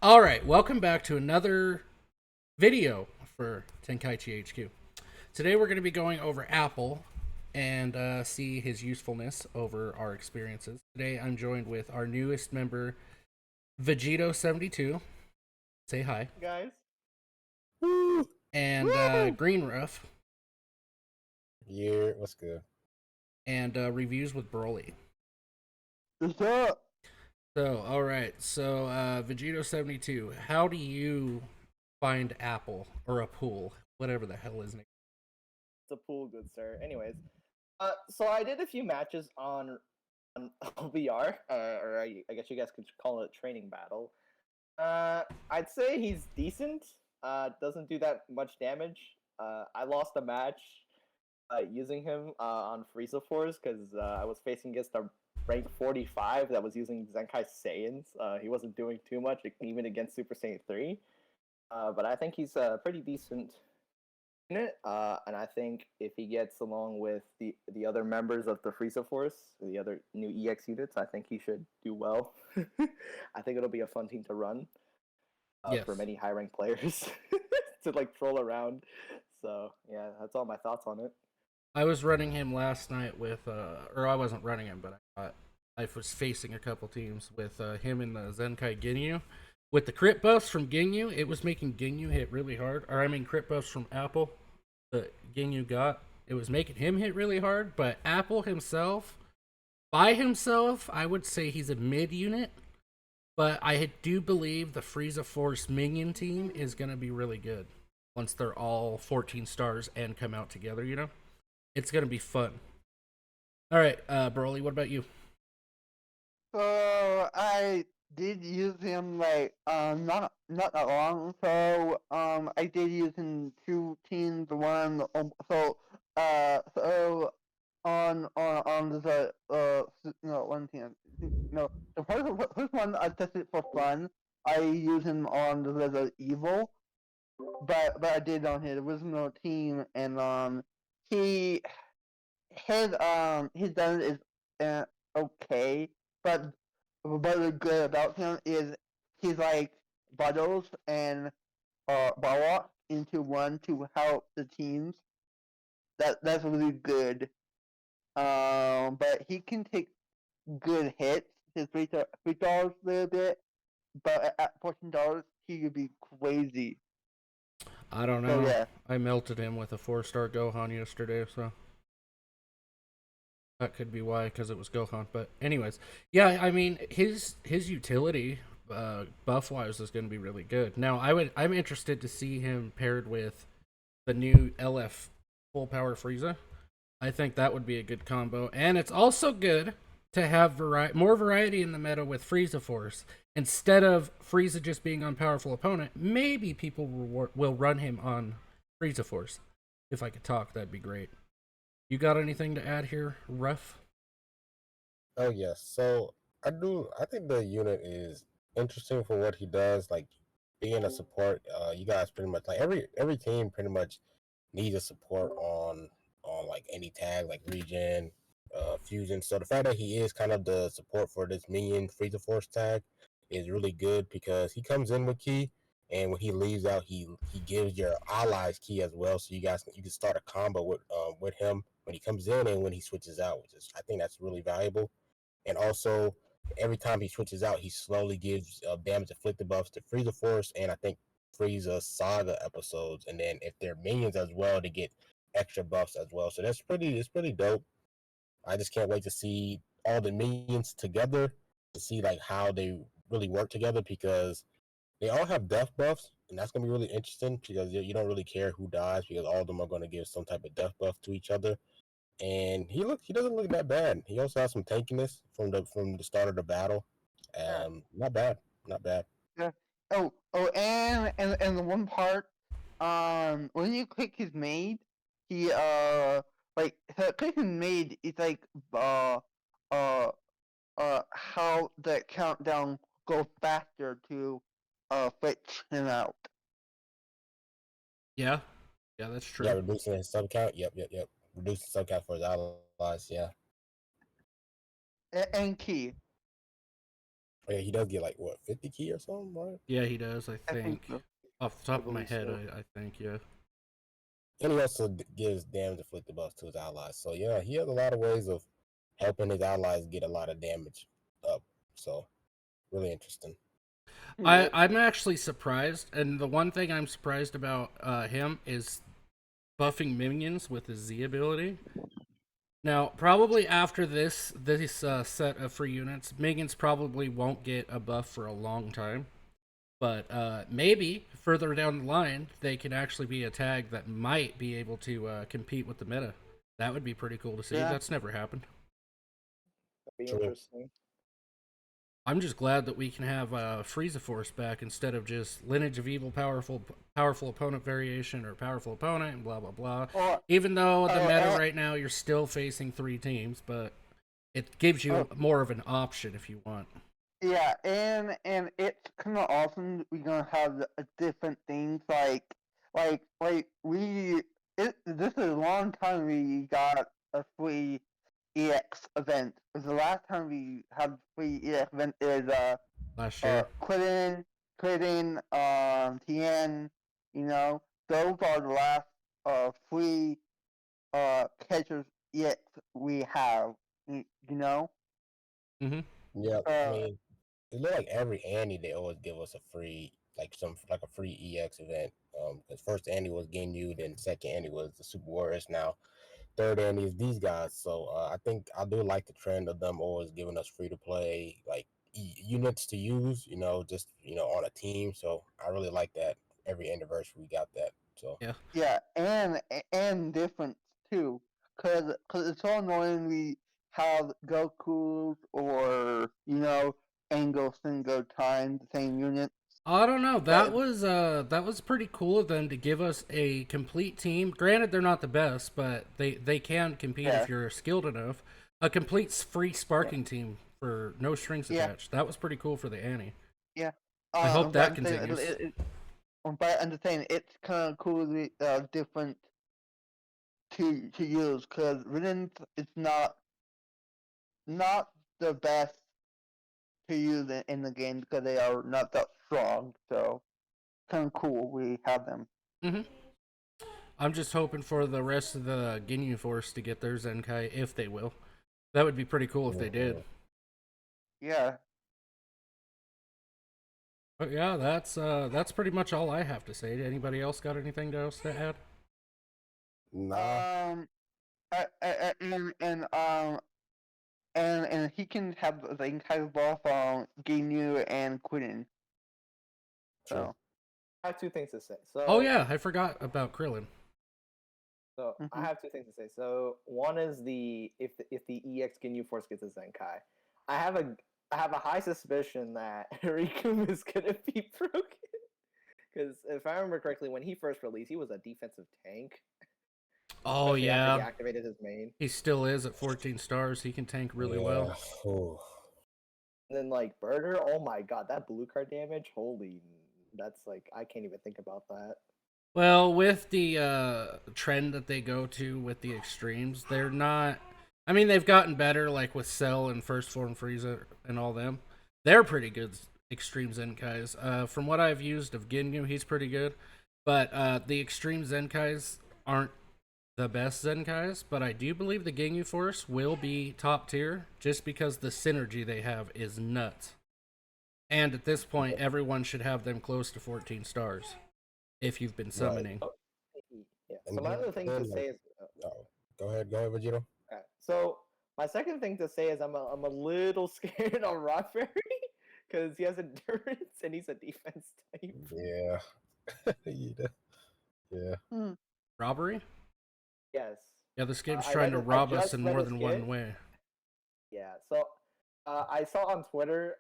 All right, welcome back to another video for Tenkaichi HQ. Today we're going to be going over Appule and see his usefulness over our experiences. Today I'm joined with our newest member, Vegito72. Say hi. Guys. Woo! And Woo! Green Ruff. Yeah, what's good? And reviews with Broly. What's up? So, all right. So, Vegito72, how do you find Apple or a pool, whatever the hell his name? It's a pool, good sir. Anyways, so I did a few matches on LBR, or I guess you guys could call it a training battle. I'd say he's decent. Doesn't do that much damage. I lost a match using him on Frieza Force because I was facing against a rank 45 that was using Zenkai Saiyans. He wasn't doing too much, even against Super Saiyan 3. But I think he's pretty decent in it. And I think if he gets along with the other members of the Frieza Force, the other new EX units, I think he should do well. I think it'll be a fun team to run Yes. for many high rank players to like troll around. So yeah, that's all my thoughts on it. I was running him last night with, or I wasn't running him, but I was facing a couple teams with him and the Zenkai Ginyu. With the crit buffs from Ginyu, it was making Ginyu hit really hard. Or I mean, crit buffs from Apple that Ginyu got, it was making him hit really hard. But Apple himself, by himself, I would say he's a mid unit. But I do believe the Frieza Force minion team is going to be really good once they're all 14 stars and come out together, you know? It's going to be fun. All right, Broly, what about you? So I did use him like not that long. So I did use him two teams. One so on the no one team no the first one I tested for fun. I used him on the Resident Evil, but I did on his original team, and he his done is okay, but what's good about him is he's like bottles and Bawa into one to help the teams. That's really good. But he can take good hits. His $3 a little bit, but at $14 he could be crazy. I don't So know. yeah. I melted him with a 4-star Gohan yesterday, so that could be why, because it was Gohan. But anyways, yeah, I mean his utility buff wise is going to be really good. Now I'm interested to see him paired with the new LF full power Frieza. I think that would be a good combo, and it's also good to have more variety in the meta with Frieza Force. Instead of Frieza just being on powerful opponent, maybe people will run him on Frieza Force. If I could talk, that'd be great. You got anything to add here, Ruff? Oh yes. So I think the unit is interesting for what he does, like being a support. You guys pretty much like every team pretty much needs a support on like any tag like regen, fusion. So the fact that he is kind of the support for this minion Freezer Force tag is really good because he comes in with key, and when he leaves out, he gives your allies key as well. So you can start a combo with him when he comes in and when he switches out, which is I think that's really valuable. And also, every time he switches out, he slowly gives damage inflicted buffs to Frieza Force, and I think Frieza Saga episodes. And then if they're minions as well, to get extra buffs as well. So it's pretty dope. I just can't wait to see all the minions together to see like how they really work together because they all have death buffs, and that's gonna be really interesting because you don't really care who dies because all of them are gonna give some type of death buff to each other, and he doesn't look that bad. He also has some tankiness from the start of the battle. Yeah. Not bad, not bad. Yeah. Oh, and the one part, when you click his maid, he like so click his maid is like uh how the countdown goes faster to fetch him out. Yeah, yeah, that's Yeah, true. reducing his sub count. Yep. Reducing sub count for his allies. Yeah. And key. Oh, yeah, he does get like what 50 key or something, right? Yeah, he does. I I think think. so. Off the I top of my believe head, so. I think yeah. And he also gives damage inflicted buffs to his allies. So yeah, he has a lot of ways of helping his allies get a lot of damage up. So really interesting. I'm actually surprised, and the one thing I'm surprised about him is buffing minions with his Z ability. Now, probably after this set of free units, minions probably won't get a buff for a long time. But maybe further down the line, they can actually be a tag that might be able to compete with the meta. That would be pretty cool to see. Yeah. That's never happened. That'd be True. interesting. I'm just glad that we can have Frieza Force back instead of just Lineage of Evil, powerful opponent variation, or powerful opponent, and blah blah blah. Or, Even though the meta and, right now, you're still facing 3 teams, but it gives you more of an option if you want. yeah, and it's kind of awesome. We're gonna have different things like we. This is a long time we got a free EX event. Because the last time we had free EX event is Last year, Tien. You know, those are the last free catchers EX we have. You know. mm-hmm. Yeah, I Uh, mean, it looked like every Annie they always give us a free like a free EX event. Because first Annie was Ginyu, then second Annie was the Super Warriors. Now third Annie is these guys. So I think I do like the trend of them always giving us free to play like units to use. Just on a team. So I really like that. Every anniversary we got that. So Yeah. Yeah, and different too, cause it's so annoying we have Goku's or Angle single time the same unit. I don't know. But That was pretty cool of them to give us a complete team. Granted, they're not the best, but they can compete yeah, if you're skilled enough. A complete free sparking team for no strings yeah, attached. That was pretty cool for the Annie. yeah. I hope But that continues. I'm just saying it's kind of cool, different to use, cause Ridden is not the best to use in the game because they are not that strong. So kind of cool we have them. hmm I'm just hoping for the rest of the Ginyu Force to get their Zenkai if they will. That would be pretty cool if they did. Yeah. But yeah, that's pretty much all I have to say. Anybody else got anything else to add? nah, And and he can have the entire ball from Ginyu and Quinn. true. So. I have two things to say. Oh So, yeah, I forgot about Krillin. I Mhm. have two things to say. So, one is if the EX Ginyu Force gets a Zenkai, I have a I have a high suspicion that Riku is gonna be broken. Because if I remember correctly, when he first released, he was a defensive tank, Oh especially after he yeah, activated his main. he still is at 14 stars. He can tank really well. Yeah. Ooh. And then like Burger, oh my god, that blue card damage, holy, that's like I can't even think about that. Well, with the trend that they go to with the extremes, they're not. I mean, they've gotten better, like with Cell and First Form Frieza and all them. They're pretty good extreme Zenkais. From what I've used of Ginyu, he's pretty good. But the extreme Zenkais aren't the best Zenkais. But I do believe the Ginyu Force will be top tier just because the synergy they have is nuts. And at this point, everyone should have them close to 14 stars if you've been Right. summoning. Oh, yeah. And So my other thing to then say like, is, oh, go ahead, Vegito. okay. So my second thing to say is I'm a little scared of Rockberry because he has endurance and he's a defense type. Yeah. Yeah. Yeah. Hmm. Robbery? Yes. Yeah, this game's I trying read to it. I rob us just in read more his than kit. one way. Yeah. So I saw on Twitter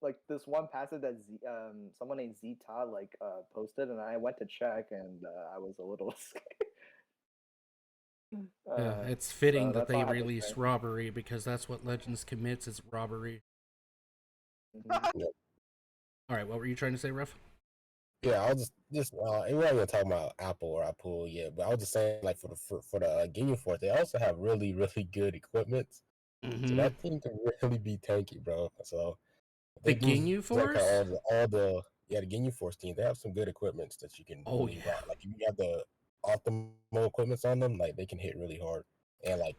like this one passage that someone named Zeta posted, and I went to check, and I was a little scared. Yeah, Uh, it's fitting so that that's all they I have to release say. robbery because that's what Legends commits is robbery. Mhm. All right, what were you trying to say, Ruff? Yeah, I was we're not even talking about Apple or Appule yet, but I was just saying like for the Ginyu Force, they also have really really good equipment, so Mm-hmm. that team can really be tanky, bro. So The They do Ginyu Zenkai, Force? the Ginyu Force team. They have some good equipments that you can Oh, really yeah. rock. Like if you have the optimal equipments on them, like they can hit really hard. And like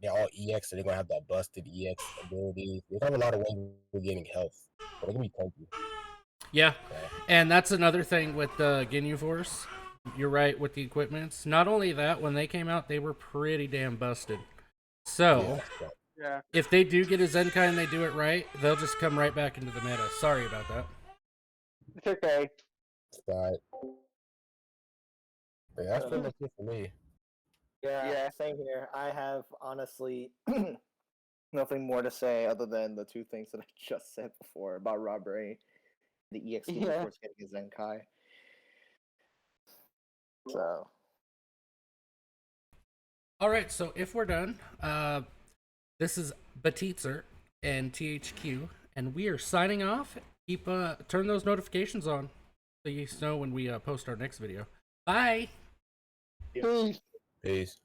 they're all EX, so they're gonna have that busted EX ability. They have a lot of ways of getting health, but they can be tanky. Yeah, So, and that's another thing with the Ginyu Force. You're right with the equipments. Not only that, when they came out, they were pretty damn busted. So, yeah, so, Yeah. if they do get a Zenkai and they do it right, they'll just come right back into the meta. Sorry about that. It's okay. but that's pretty much it for me. Yeah, same here. I have honestly nothing more to say other than the two things that I just said before about robbery, the EX Ginyu Yeah. Force getting a Zenkai. So All right, so if we're done, this is Batitzer and THQ, and we are signing off. Keep turn those notifications on so you know when we post our next video. Bye. Peace. Peace.